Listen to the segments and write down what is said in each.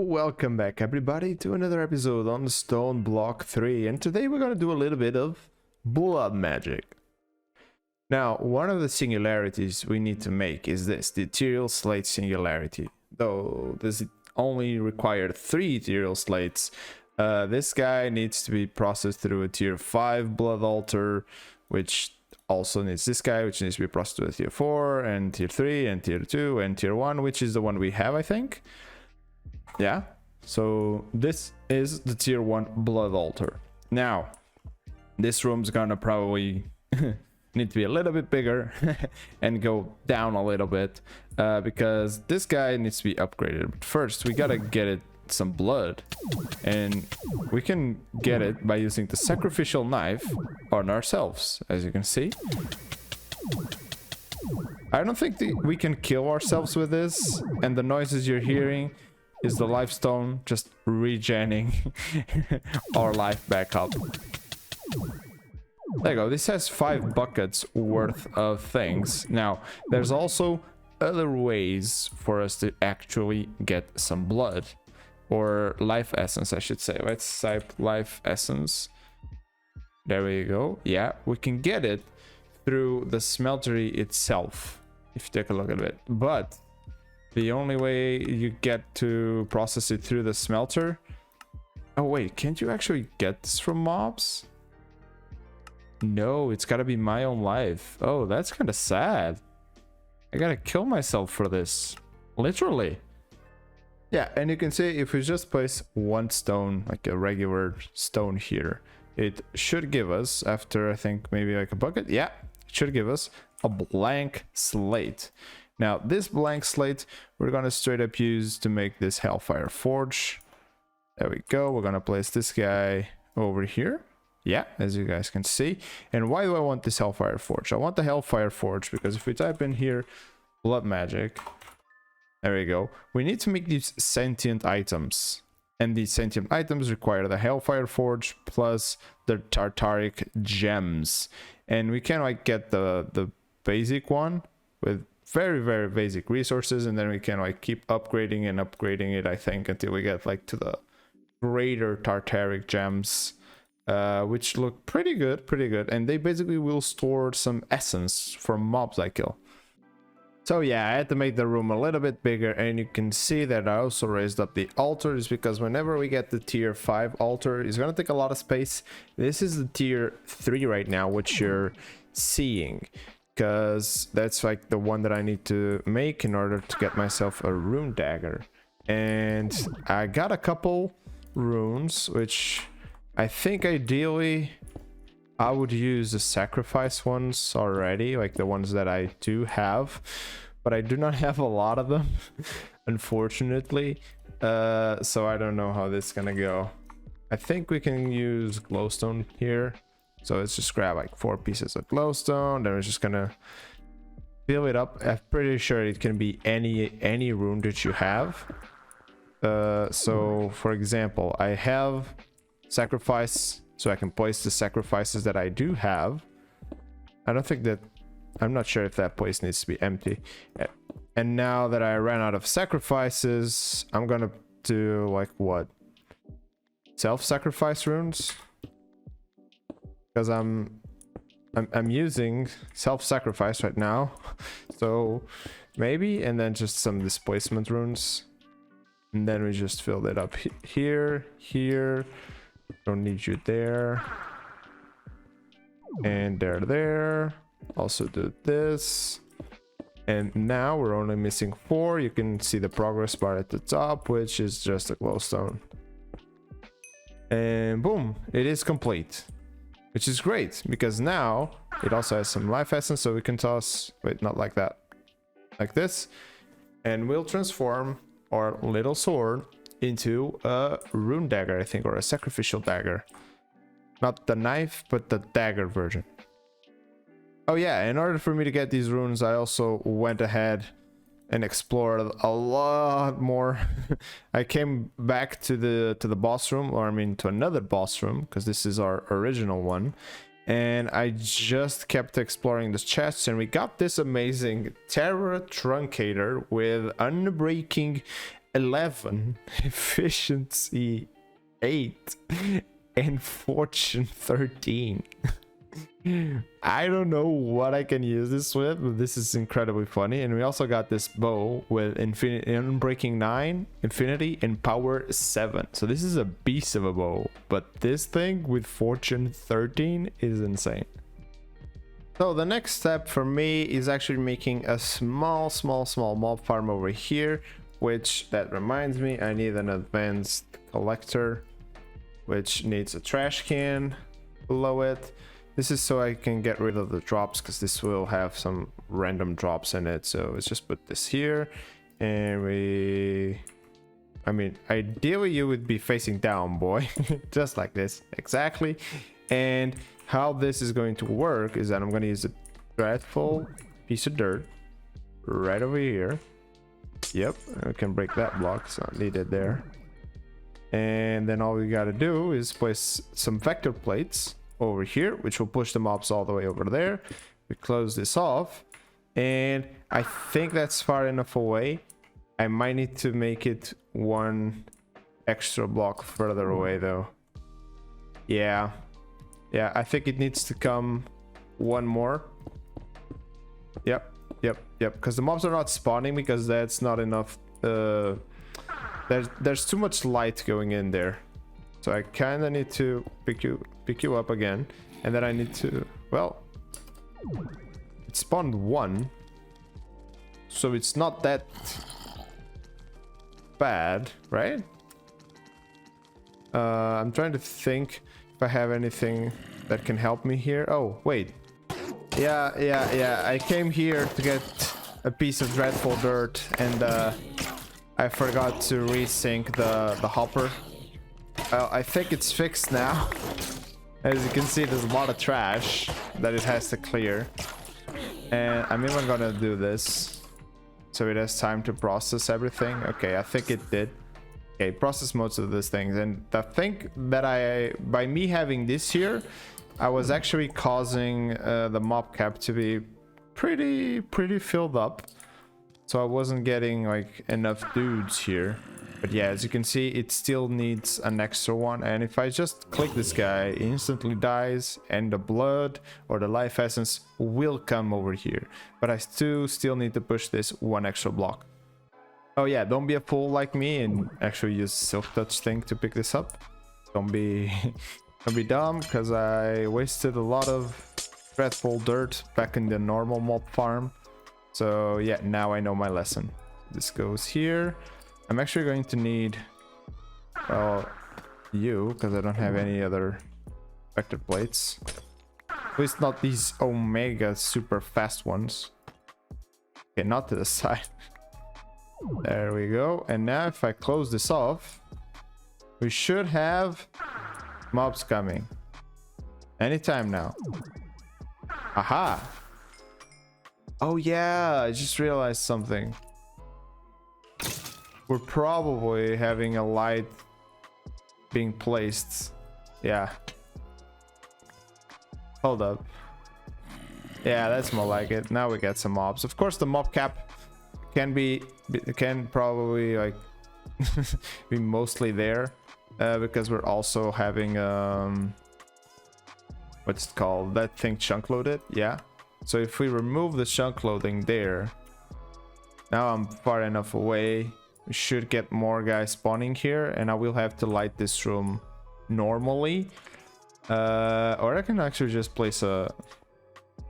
Welcome back everybody to another episode on Stoneblock 3, and today we're going to do a little bit of blood magic. Now, one of the singularities we need to make is this, the ethereal slate singularity. Though this only required 3 ethereal slates, this guy needs to be processed through a tier 5 blood altar, which also needs this guy, which needs to be processed through a tier 4, and tier 3, and tier 2, and tier 1, which is the one we have, I think. Yeah, so this is the tier 1 blood altar. Now, this room's gonna probably need to be a little bit bigger and go down a little bit because this guy needs to be upgraded. But first, we gotta get it some blood, and we can get it by using the sacrificial knife on ourselves, as you can see. I don't think we can kill ourselves with this, and the noises you're hearing is the life stone just regenning our life back up. There you go. This has 5 buckets worth of things. Now, there's also other ways for us to actually get some blood, or life essence, I should say. Let's type life essence. There we go. Yeah, we can get it through the smeltery itself, if you take a look at it. But the only way you get to process it through the smelter... Oh wait, can't you actually get this from mobs? No, it's gotta be my own life. Oh, that's kind of sad. I gotta kill myself for this. Literally. Yeah, and you can see if we just place one stone, like a regular stone here, it should give us, after I think maybe like a bucket, yeah, it should give us a blank slate. Now, this blank slate, we're going to straight up use to make this Hellfire Forge. There we go. We're going to place this guy over here. Yeah, as you guys can see. And why do I want this Hellfire Forge? I want the Hellfire Forge because if we type in here, blood magic, there we go. We need to make these sentient items. And these sentient items require the Hellfire Forge plus the Tartaric gems. And we can like get the basic one with very basic resources, and then we can like keep upgrading and upgrading it, I think, until we get like to the greater Tartaric gems, which look pretty good, and they basically will store some essence from mobs I kill. So yeah, I had to make the room a little bit bigger, and you can see that I also raised up the altars because whenever we get the tier 5 altar, it's gonna take a lot of space. This is the tier 3 right now, which you're seeing, because that's like the one that I need to make in order to get myself a rune dagger. And I got a couple runes, which I think ideally I would use the sacrifice ones already, like the ones that I do have, but I do not have a lot of them, unfortunately. So I don't know how this is gonna go. I think we can use glowstone here. So let's just grab like 4 pieces of glowstone, then we're just gonna fill it up. I'm pretty sure it can be any rune that you have. So for example, I have sacrifice, so I can place the sacrifices that I do have. I don't think that, I'm not sure if that place needs to be empty. And now that I ran out of sacrifices, I'm gonna do like what? Self-sacrifice runes? Because I'm using self-sacrifice right now, so maybe, and then just some displacement runes, and then we just filled it up here. Don't need you there, and there. Also do this, and now we're only missing 4. You can see the progress bar at the top, which is just a glowstone, and boom, it is complete. Which is great, because now it also has some life essence, so we can toss... Wait, not like that. Like this. And we'll transform our little sword into a rune dagger, I think, or a sacrificial dagger. Not the knife, but the dagger version. Oh yeah, in order for me to get these runes, I also went ahead and explored a lot more. I came back to the boss room, or I mean to another boss room, because this is our original one, and I just kept exploring the chests, and we got this amazing Terra Truncator with Unbreaking 11, efficiency 8, and fortune 13. I don't know what I can use this with, but this is incredibly funny. And we also got this bow with infinity, unbreaking 9, infinity, and power 7. So this is a beast of a bow, but this thing with fortune 13 is insane. So the next step for me is actually making a small mob farm over here, which that reminds me, I need an advanced collector, which needs a trash can below it. This is so I can get rid of the drops, because this will have some random drops in it. So let's just put this here, and I mean, ideally you would be facing down, boy. Just like this, exactly. And how this is going to work is that I'm going to use a dreadful piece of dirt right over here. Yep, I can break that block, it's not needed there. And then all we got to do is place some vector plates over here, which will push the mobs all the way over there. We close this off, and I think that's far enough away. I might need to make it one extra block further away though. Yeah, I think it needs to come one more. Yep, because the mobs are not spawning, because that's not enough. There's too much light going in there, so I kind of need to pick you up again, and then I need to, well, it spawned one, so it's not that bad, right? I'm trying to think if I have anything that can help me here. Oh wait, yeah, I came here to get a piece of dreadful dirt, and I forgot to resync the hopper. I think it's fixed now. As you can see, there's a lot of trash that it has to clear, and I'm even gonna do this so it has time to process everything. Okay, I think it did. Okay, process most of these things, and I think that by me having this here, I was actually causing the mob cap to be pretty filled up, so I wasn't getting like enough dudes here. But yeah, as you can see, it still needs an extra one, and if I just click this guy, he instantly dies, and the blood or the life essence will come over here. But I still need to push this one extra block. Oh yeah, don't be a fool like me and actually use Silk Touch thing to pick this up. Don't be dumb, because I wasted a lot of dreadful dirt back in the normal mob farm. So yeah, now I know my lesson. This goes here. I'm actually going to need, well, you, because I don't have any other vector plates. At least not these omega super fast ones. Okay, not to the side. There we go. And now if I close this off, we should have mobs coming anytime now. Aha! Oh yeah, I just realized something. We're probably having a light being placed. Yeah. Hold up. Yeah, that's more like it. Now we get some mobs. Of course, the mob cap can probably like be mostly there, because we're also having what's it called? That thing chunk loaded. Yeah. So if we remove the chunk loading there, now I'm far enough away. We should get more guys spawning here, and I will have to light this room normally. Or I can actually just place a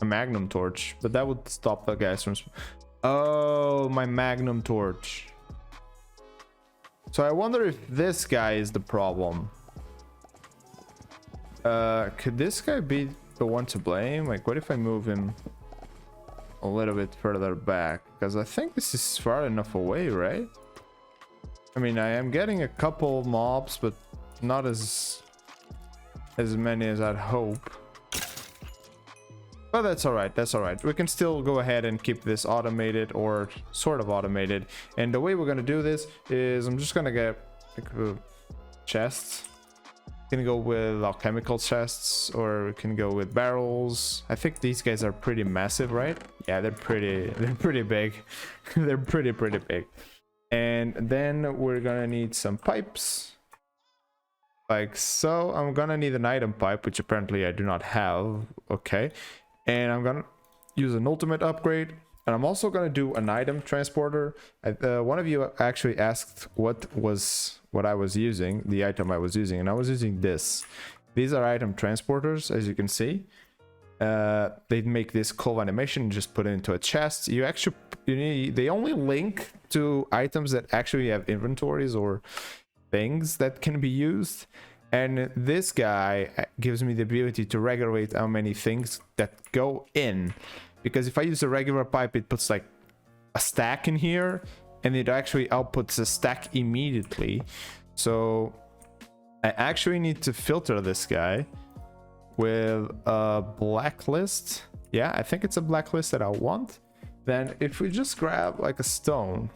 magnum torch, but that would stop the guys from... Oh, my magnum torch. So I wonder if this guy is the problem. Could this guy be the one to blame? Like, what if I move him a little bit further back? Because I think this is far enough away, right? I mean, I am getting a couple mobs, but not as many as I'd hope. But that's alright, that's alright. We can still go ahead and keep this automated, or sort of automated. And the way we're gonna do this is I'm just gonna get like, chests. We can go with alchemical chests, or we can go with barrels. I think these guys are pretty massive, right? Yeah, they're pretty big. They're pretty big. And then we're gonna need some pipes. Like so. I'm gonna need an item pipe, which apparently I do not have. Okay. And I'm gonna use an ultimate upgrade. And I'm also gonna do an item transporter. One of you actually asked what I was using, the item I was using, and I was using this. These are item transporters, as you can see. They make this cool animation, just put it into a chest. They only link to items that actually have inventories or things that can be used. And this guy gives me the ability to regulate how many things that go in. Because if I use a regular pipe, it puts like a stack in here, and it actually outputs a stack immediately. So I actually need to filter this guy with a blacklist. Yeah, I think it's a blacklist that I want. Then if we just grab like a stone,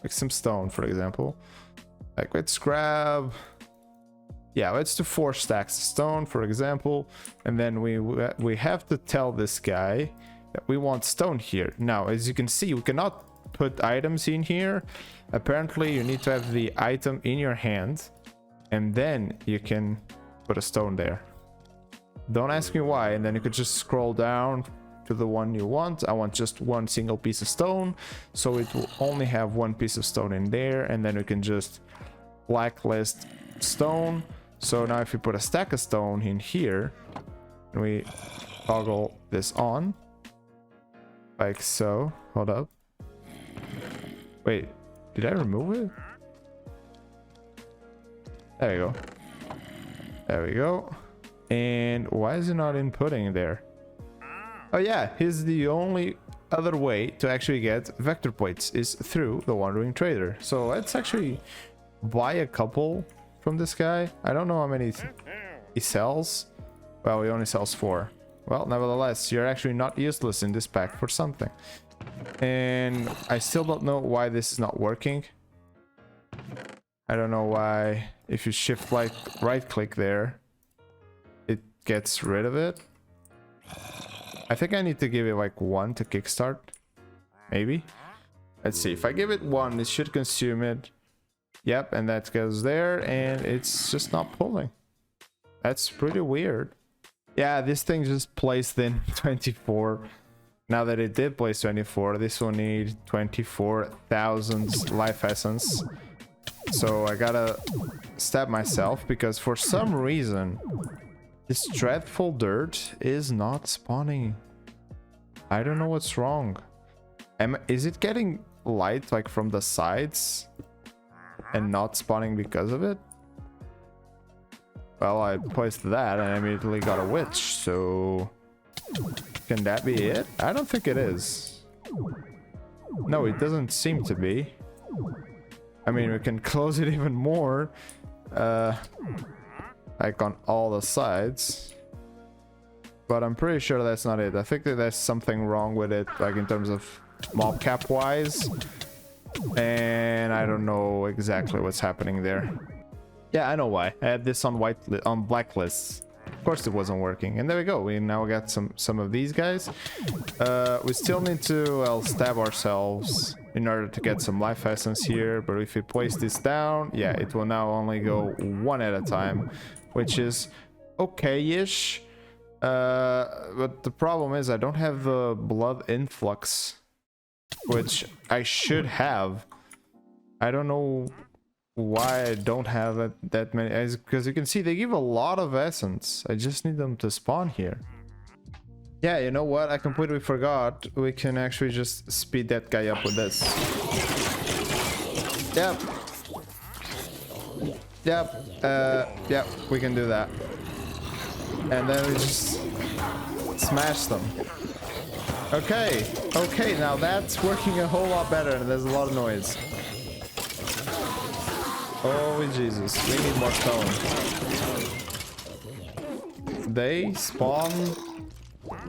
like some stone, for example, like let's grab, yeah, let's do 4 stacks of stone, for example. And then we have to tell this guy that we want stone here. Now, as you can see, we cannot put items in here. Apparently, you need to have the item in your hand, and then you can put a stone there. Don't ask me why. And then you could just scroll down to the one you want. I want just one single piece of stone, so it will only have one piece of stone in there. And then we can just blacklist stone. So now if you put a stack of stone in here, and we toggle this on, like so. Hold up. Wait, did I remove it? There you go. There we go. And why is it not inputting there? Oh yeah, here's the only other way to actually get vector plates is through the Wandering Trader. So let's actually buy a couple from this guy. I don't know how many he sells. Well, he only sells 4. Well, nevertheless, you're actually not useless in this pack for something. And I still don't know why this is not working. I don't know why if you shift right click there, it gets rid of it. I think I need to give it like 1 to kickstart. Maybe. Let's see. If I give it 1, it should consume it. Yep, and that goes there, and it's just not pulling. That's pretty weird. Yeah, this thing just placed in 24. Now that it did place 24, this will need 24,000 life essence. So I gotta stab myself, because for some reason this dreadful dirt is not spawning. I don't know what's wrong. Is it getting light like from the sides and not spawning because of it? Well, I placed that and I immediately got a witch, so can that be it? I don't think it is. No, it doesn't seem to be. I mean, we can close it even more, like on all the sides, but I'm pretty sure that's not it. I think that there's something wrong with it, like in terms of mob cap wise, and I don't know exactly what's happening there. Yeah, I know why. I had this on black lists. Of course it wasn't working. And there we go. We now got some of these guys. We still need to stab ourselves in order to get some life essence here. But if we place this down, yeah, it will now only go 1 at a time, which is okay-ish. But the problem is I don't have the blood influx, which I should have. I don't know why I don't have that many, because you can see they give a lot of essence. I just need them to spawn here. Yeah, you know what, I completely forgot we can actually just speed that guy up with this. Yep, we can do that, and then we just smash them. Okay, now that's working a whole lot better, and there's a lot of noise. Oh Jesus, we need more stone. They spawn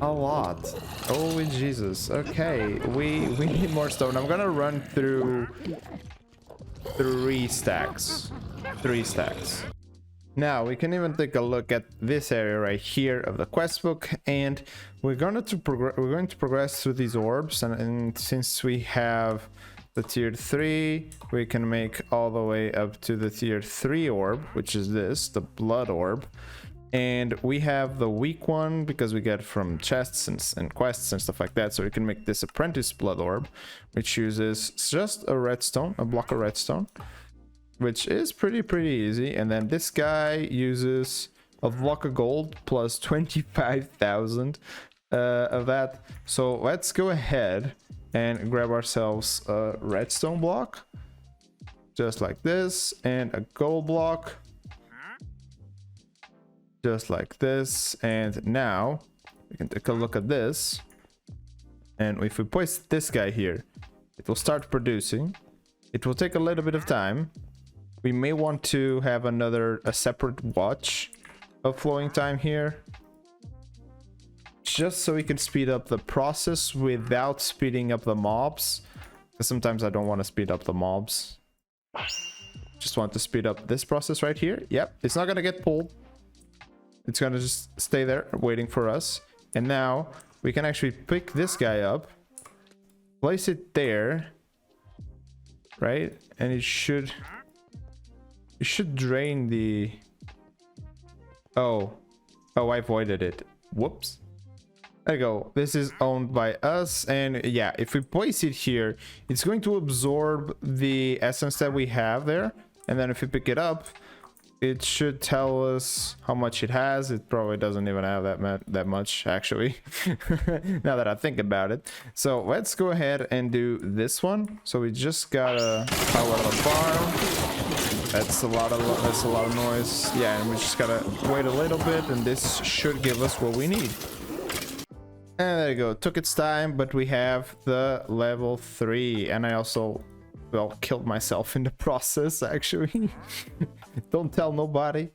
a lot. Oh Jesus. Okay, we need more stone. I'm gonna run through 3 stacks. 3 stacks. Now we can even take a look at this area right here of the quest book, and we're going to progress through these orbs, and since we have the tier 3. We can make all the way up to the tier 3 orb, which is this, the blood orb. And we have the weak one because we get it from chests and quests and stuff like that. So we can make this apprentice blood orb, which uses just a redstone, a block of redstone, which is pretty easy. And then this guy uses a block of gold plus 25,000 of that. So let's go ahead and grab ourselves a redstone block, just like this, and a gold block, just like this. And now we can take a look at this, and if we place this guy here, it will start producing. It will take a little bit of time. We may want to have a separate watch of flowing time here, just so we can speed up the process without speeding up the mobs, because sometimes I don't want to speed up the mobs. Just want to speed up this process right here. Yep, it's not gonna get pulled. It's gonna just stay there waiting for us. And now we can actually pick this guy up, place it there, right? And it should drain the... Oh, I avoided it. Whoops. There you go. This is owned by us, and yeah, if we place it here, it's going to absorb the essence that we have there, and then if we pick it up, it should tell us how much it has. It probably doesn't even have that much, actually, now that I think about it. So let's go ahead and do this one. So we just gotta power the farm. That's a lot of noise. Yeah, and we just gotta wait a little bit, and this should give us what we need. And there you go. Took its time, but we have the level 3, and I also, well, killed myself in the process, actually. Don't tell nobody,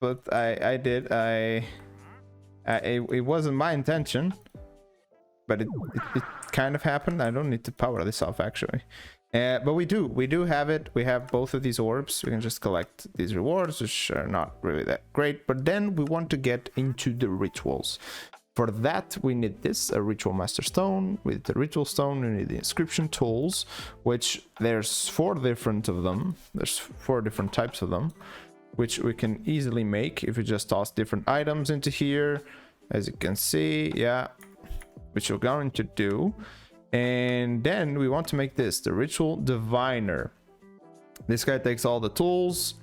but I did. It wasn't my intention, but it kind of happened. I don't need to power this off, actually. But we do have it. We have both of these orbs. We can just collect these rewards, which are not really that great, but then we want to get into the rituals. For that, we need this, a ritual master stone. With the ritual stone, we need the inscription tools, which there's 4 different of them. There's 4 different types of them, which we can easily make if we just toss different items into here, as you can see. Yeah, which we're going to do. And then we want to make this, the ritual diviner. This guy takes all the tools,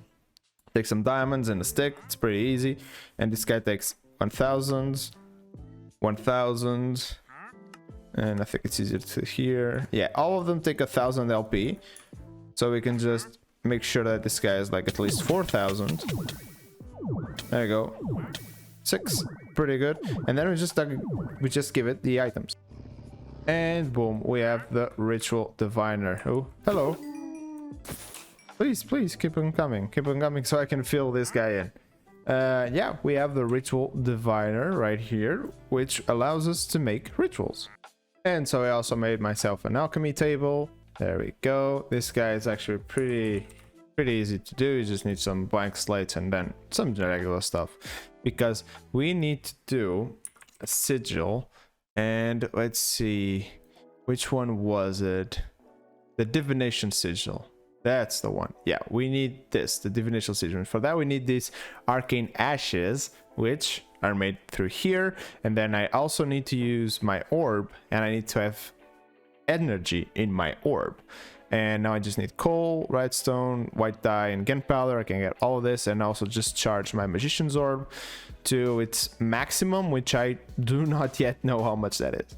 takes some diamonds and a stick. It's pretty easy. And this guy takes 1,000, and I think it's easier to hear. Yeah, all of them take 1,000 LP, so we can just make sure that this guy is like at least 4,000. There you go, 6, pretty good. And then we just give it the items, and boom, we have the ritual diviner. Oh, hello. Please keep on coming so I can fill this guy in. Yeah, we have the ritual diviner right here, which allows us to make rituals. And so I also made myself an alchemy table. There we go. This guy is actually pretty easy to do. You just need some blank slates and then some regular stuff, because we need to do a sigil. And let's see, which one was it? The divination sigil. That's the one. Yeah, we need this, the divination sigil. For that, we need these arcane ashes, which are made through here. And then I also need to use my orb, and I need to have energy in my orb. And now I just need coal, redstone, white dye, and gunpowder. I can get all of this, and also just charge my magician's orb to its maximum, which I do not yet know how much that is.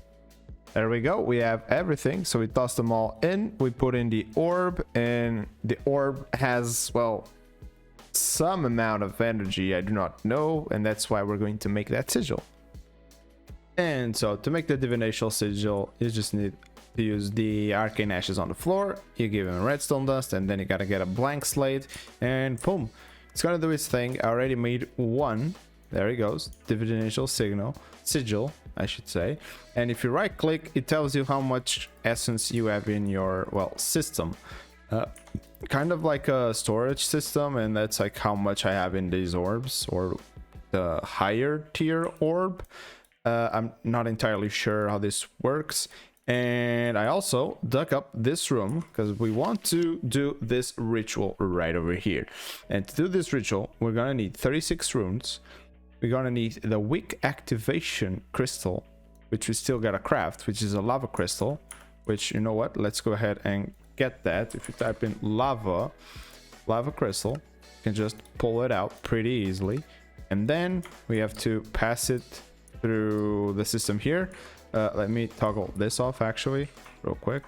There we go, we have everything. So we toss them all in, we put in the orb, and the orb has, well, some amount of energy, I do not know, and that's why we're going to make that sigil. And so to make the divination sigil, you just need to use the arcane ashes on the floor. You give him redstone dust, and then you gotta get a blank slate, and boom, it's gonna do its thing. I already made one. There he goes, divination sigil, I should say. And if you right click, it tells you how much essence you have in your, well, system. Kind of like a storage system, and that's like how much I have in these orbs, or the higher tier orb. I'm not entirely sure how this works. And I also dug up this room because we want to do this ritual right over here. And to do this ritual, we're gonna need 36 runes. We're gonna need the weak activation crystal, which we still gotta craft, which is a lava crystal, which, you know what, let's go ahead and get that. If you type in lava crystal, you can just pull it out pretty easily. And then we have to pass it through the system here. Let me toggle this off actually real quick.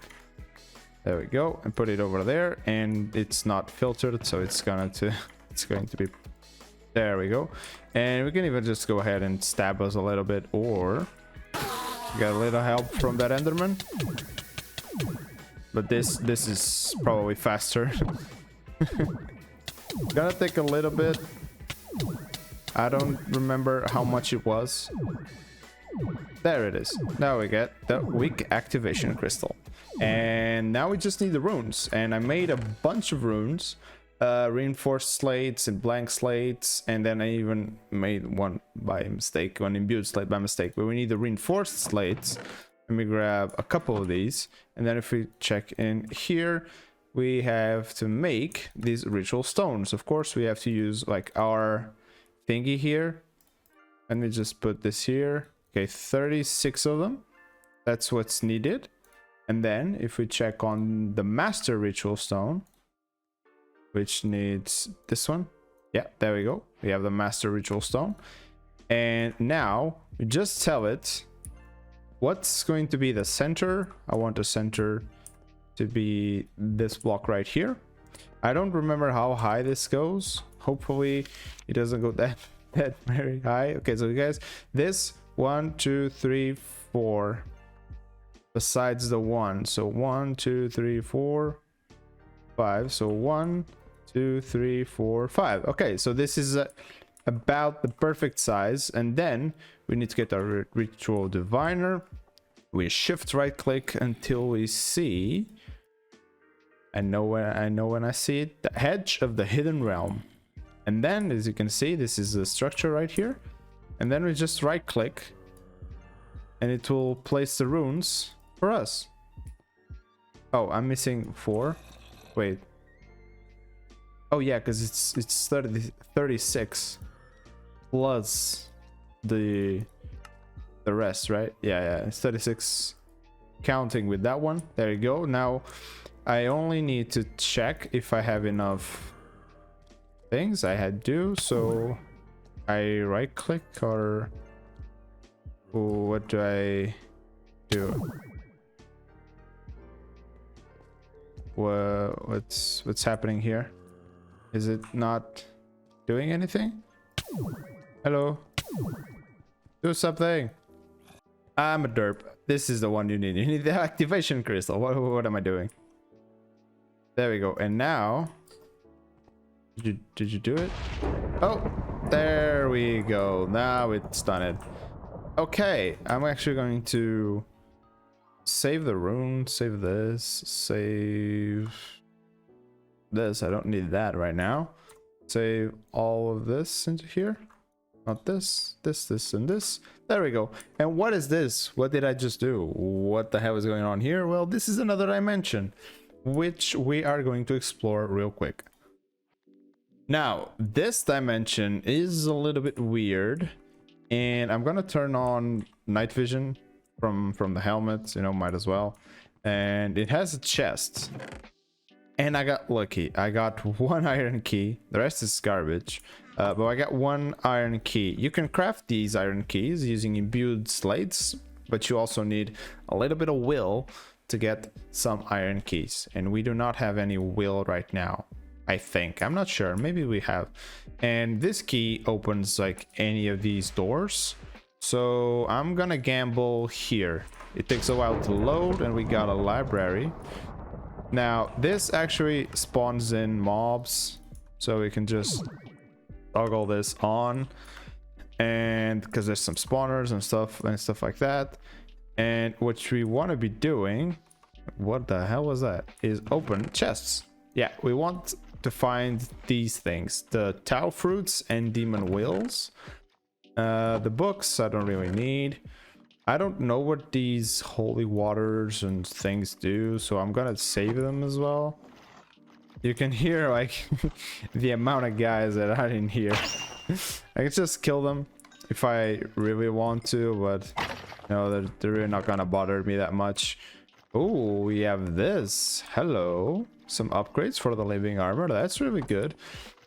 There we go, and put it over there, and it's not filtered, so it's going to be, there we go. And we can even just go ahead and stab us a little bit, or get a little help from that Enderman. But this is probably faster. Gonna take a little bit. I don't remember how much it was. There it is. Now we get the weak activation crystal. And now we just need the runes. And I made a bunch of runes. Reinforced slates and blank slates. And then I even made one by mistake. One imbued slate by mistake. But we need the reinforced slates. Let me grab a couple of these. And then if we check in here, we have to make these ritual stones. Of course, we have to use like our thingy here. Let me just put this here. Okay, 36 of them. That's what's needed. And then if we check on the master ritual stone, which needs this one. Yeah, there we go. We have the master ritual stone. And now we just tell it what's going to be the center. I want the center to be this block right here. I don't remember how high this goes. Hopefully it doesn't go that very high. Okay, so you guys, this 1 2 3 4 besides the 1, so 1 2 3 4 5, so 1 2 3 4 5. Okay, so this is about the perfect size. And then we need to get our ritual diviner. We shift right click until we see, I know when I see it, the edge of the hidden realm. And then as you can see, this is the structure right here. And then we just right click and it will place the runes for us. Oh, I'm missing 4. Wait. Oh yeah, because it's 36 plus the rest, right? Yeah, it's 36 counting with that one. There you go. Now I only need to check if I have enough things. I had do, so I right click, or what do I do? What's happening here? Is it not doing anything? Hello? Do something. I'm a derp. This is the one you need. You need the activation crystal. What am I doing? There we go. And now, did you do it? Oh, there we go. Now it's done it. Okay, I'm actually going to save the rune, save this, save this. I don't need that right now. Save all of this into here. Not this, this, and this. There we go. And what is this? What did I just do? What the hell is going on here? Well, this is another dimension, which we are going to explore real quick. Now, this dimension is a little bit weird, and I'm gonna turn on night vision from the helmet, you know, might as well. And it has a chest. And I got lucky. I got 1 iron key. The rest is garbage. But I got 1 iron key. You can craft these iron keys using imbued slates, but you also need a little bit of will to get some iron keys. And we do not have any will right now, I think. I'm not sure. Maybe we have. And this key opens like any of these doors. So I'm gonna gamble here. It takes a while to load, and we got a library. Now, this actually spawns in mobs, so we can just toggle this on, and because there's some spawners and stuff like that. And what we want to be doing, what the hell was that, is open chests. Yeah, we want to find these things, the Tau fruits and demon wills. The books I don't really need. I don't know what these holy waters and things do, so I'm gonna save them as well. You can hear like the amount of guys that are in here. I can just kill them if I really want to, but no, they're really not gonna bother me that much. Oh, we have this. Hello. Some upgrades for the living armor. That's really good.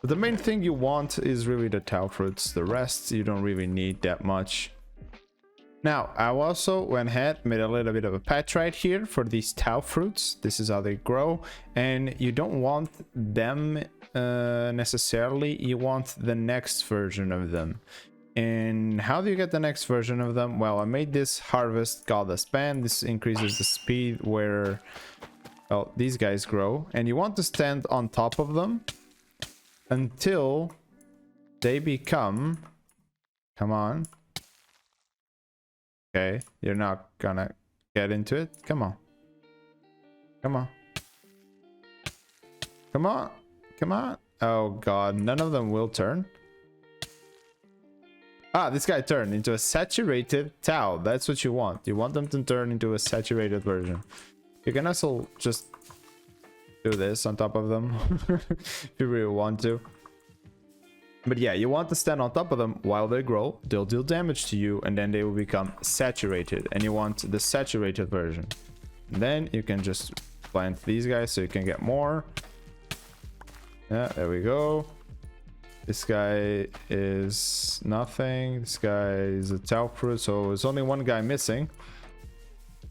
But the main thing you want is really the tau fruits. The rest you don't really need that much. Now, I also went ahead, made a little bit of a patch right here for these tau fruits. This is how they grow, and you don't want them necessarily. You want the next version of them. And how do you get the next version of them? Well, I made this harvest goddess band. This increases the speed where, well, these guys grow, and you want to stand on top of them until they become, come on. Okay, you're not gonna get into it. Come on. Come on. Come on. Come on. Oh god, none of them will turn. Ah, this guy turned into a saturated tau. That's what you want. You want them to turn into a saturated version. You can also just do this on top of them if you really want to. But yeah, you want to stand on top of them while they grow. They'll deal damage to you, and then they will become saturated. And you want the saturated version. And then you can just plant these guys so you can get more. Yeah, there we go. This guy is nothing. This guy is a tau fruit, so there's only one guy missing.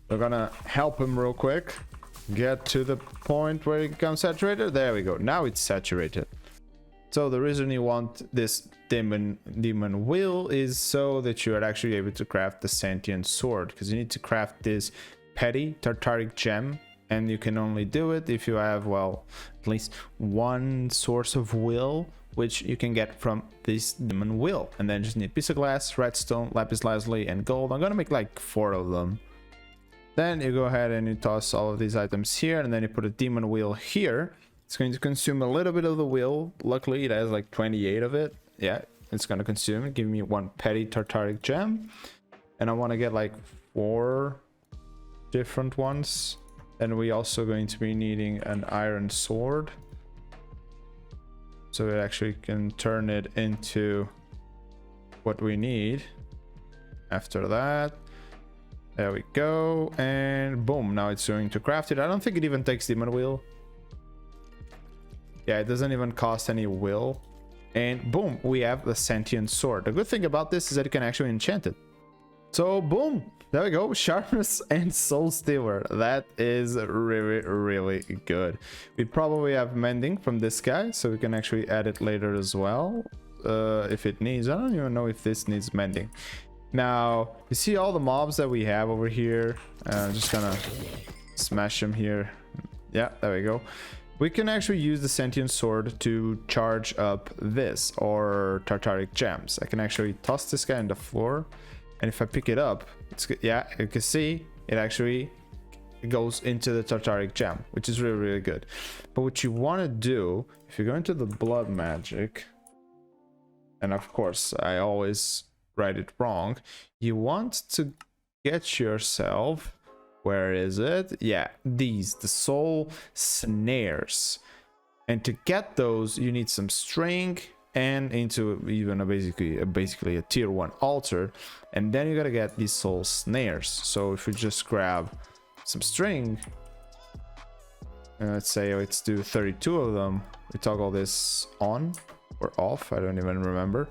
We're gonna help him real quick. Get to the point where it becomes saturated. There we go. Now it's saturated. So the reason you want this demon will is so that you are actually able to craft the sentient sword, because you need to craft this petty tartaric gem, and you can only do it if you have, well, at least one source of will, which you can get from this demon will. And then just need piece of glass, redstone, lapis lazuli, and gold. I'm gonna make like 4 of them. Then you go ahead and you toss all of these items here, and then you put a demon wheel here. It's going to consume a little bit of the wheel. Luckily, it has like 28 of it. Yeah, it's going to consume it. Give me 1 petty tartaric gem. And I want to get like 4 different ones. And we also going to be needing an iron sword. So it actually can turn it into what we need. After that, there we go. And boom, now it's going to craft it. I don't think it even takes demon wheel. Yeah, it doesn't even cost any will. And boom, we have the sentient sword. The good thing about this is that you can actually enchant it. So boom, there we go. Sharpness and soul stealer. That is really, really good. We probably have mending from this guy, so we can actually add it later as well. If it needs. I don't even know if this needs mending. Now, you see all the mobs that we have over here. I'm just gonna smash them here. Yeah, there we go. We can actually use the sentient sword to charge up this, or tartaric gems. I can actually toss this guy on the floor, and if I pick it up, it's, yeah, you can see it actually goes into the tartaric gem, which is really, really good. But what you want to do, if you go into the blood magic, and of course I always write it wrong, you want to get yourself, where is it? Yeah, these, the soul snares. And to get those, you need some string and into even basically a tier 1 altar. And then you gotta get these soul snares. So if we just grab some string, and let's say let's do 32 of them, we toggle this on or off, I don't even remember.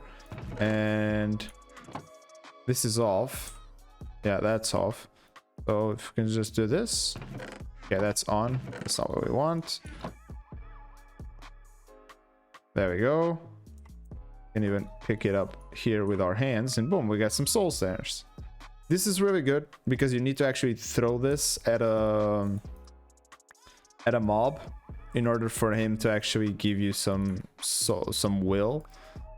And this is off. Yeah, that's off. So if we can just do this. Yeah, that's on. That's not what we want. There we go. Can even pick it up here with our hands, and boom, we got some soul snares. This is really good because you need to actually throw this at a mob in order for him to actually give you some will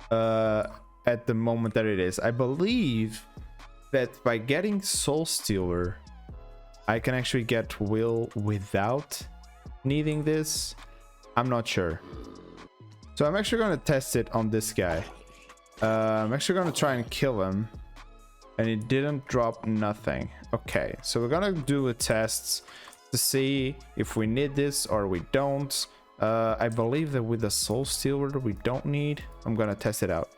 at the moment that it is. I believe that by getting soul stealer, I can actually get will without needing this. I'm not sure. So I'm actually going to test it on this guy. I'm actually going to try and kill him. and it didn't drop nothing. Okay, so we're gonna do a test to see if we need this or we don't. I believe that with the soul stealer we don't need. I'm gonna test it out.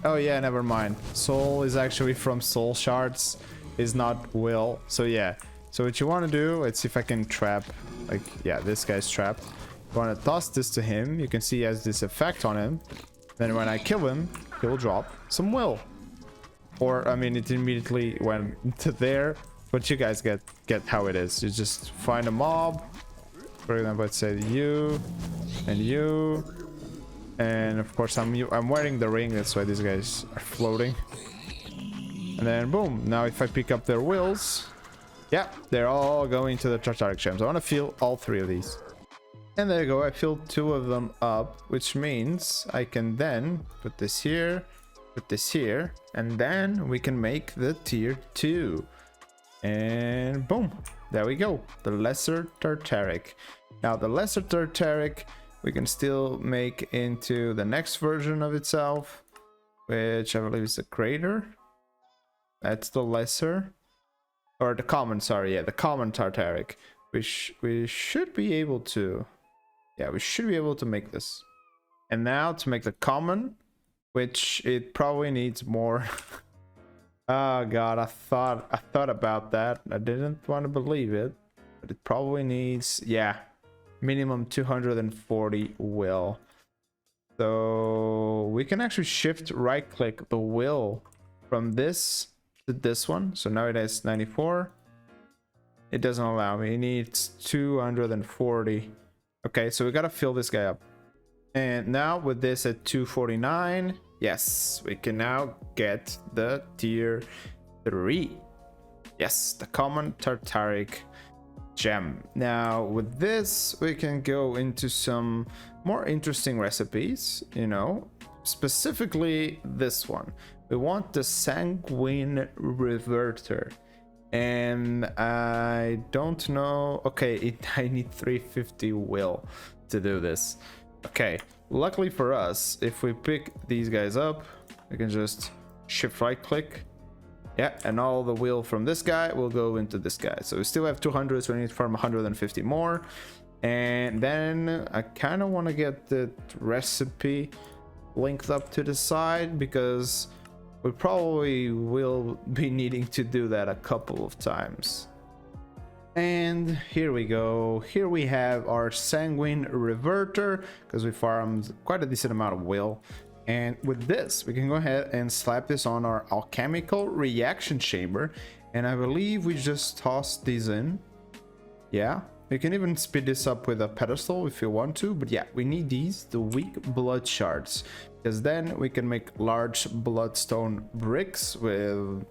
Oh yeah, never mind. Soul is actually from soul shards, is not will. So yeah, so what you want to do, let's see if I can trap, like, yeah, this guy's trapped. You want to toss this to him. You can see he has this effect on him. Then when I kill him, he'll drop some will. Or I mean, it immediately went to there, but you guys get how it is. You just find a mob, for example, let's say you and you, and of course I'm wearing the ring, that's why these guys are floating. And then boom, now if I pick up their wills, yeah, they're all going to the Tartaric gems. I want to fill all 3 of these. And there you go, I filled 2 of them up, which means I can then put this here, put this here, and then we can make the tier 2. And boom, there we go, the lesser Tartaric. Now the lesser Tartaric we can still make into the next version of itself, which I believe is the greater. That's the lesser, or the common, sorry, yeah, the common Tartaric, which we should be able to, yeah, we should be able to make this. And now to make the common, which it probably needs more. Oh god, I thought about that. I didn't want to believe it, but it probably needs, yeah, minimum 240 will. So we can actually shift right click the will from this to this one. So now it has 94. It doesn't allow me, it needs 240. Okay, so we gotta fill this guy up. And now with this at 249, yes, we can now get the tier 3. Yes, the common Tartaric gem. Now with this we can go into some more interesting recipes, you know, specifically this one. We want the sanguine reverter, and I don't know, okay, I need 350 will to do this. Okay, luckily for us, if we pick these guys up, we can just shift right click. Yeah, and all the will from this guy will go into this guy. So we still have 200, so we need to farm 150 more. And then I kind of want to get the recipe linked up to the side, because we probably will be needing to do that a couple of times. And here we go. Here we have our sanguine reverter, because we farmed quite a decent amount of will. And with this, we can go ahead and slap this on our alchemical reaction chamber. And I believe we just toss these in. Yeah, you can even speed this up with a pedestal if you want to. But yeah, we need these, the weak blood shards, because then we can make large bloodstone bricks with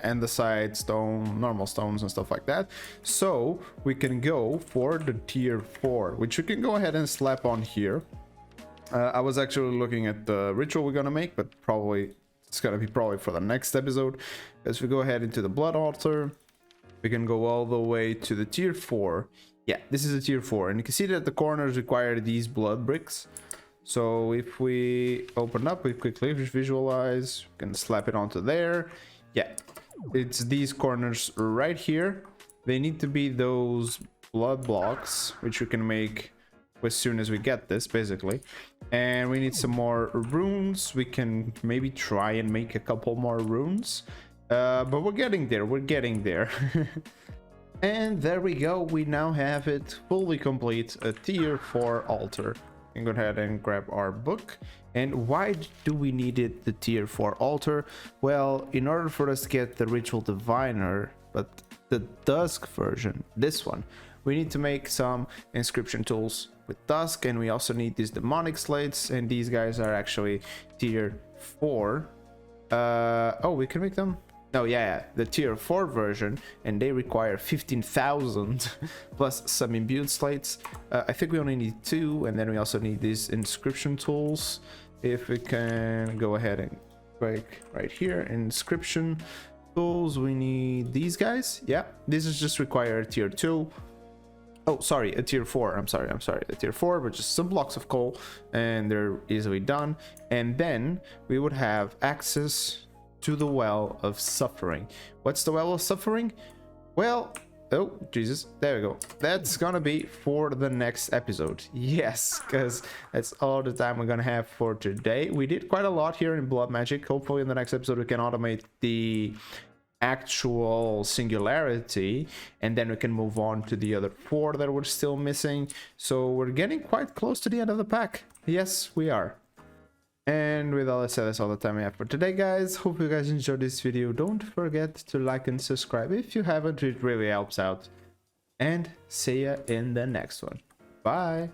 andesite stone, normal stones and stuff like that. So we can go for the tier 4, which we can go ahead and slap on here. I was actually looking at the ritual we're gonna make, but probably it's gonna be probably for the next episode. As we go ahead into the blood altar, we can go all the way to the tier 4. Yeah, this is a tier 4, and you can see that the corners require these blood bricks. So if we open up, we quickly visualize, we can slap it onto there. Yeah, it's these corners right here. They need to be those blood blocks, which we can make as soon as we get this, basically. And we need some more runes. We can maybe try and make a couple more runes, but we're getting there, And there we go, we now have it fully complete, a tier 4 altar. We can go ahead and grab our book. And why do we need it, the tier 4 altar? Well, in order for us to get the ritual diviner, but the dusk version, this one, we need to make some inscription tools with dusk, and we also need these demonic slates, and these guys are actually tier 4. Oh, we can make them? No, yeah, the tier 4 version, and they require 15,000 plus some imbued slates. I think we only need 2, and then we also need these inscription tools. If we can go ahead and click right here, inscription tools, we need these guys. Yeah, this is just require tier 2. Oh, sorry, a tier 4. I'm sorry, a tier 4, but just some blocks of coal, and they're easily done. And then we would have access to the Well of Suffering. What's the Well of Suffering? Well, oh Jesus, there we go. That's gonna be for the next episode. Yes, because that's all the time we're gonna have for today. We did quite a lot here in Blood Magic. Hopefully in the next episode we can automate the actual singularity, and then we can move on to the other 4 that we're still missing. So we're getting quite close to the end of the pack. Yes, we are. And with all that said, that's all the time we have for today, guys. Hope you guys enjoyed this video. Don't forget to like and subscribe if you haven't. It really helps out. And see ya in the next one. Bye.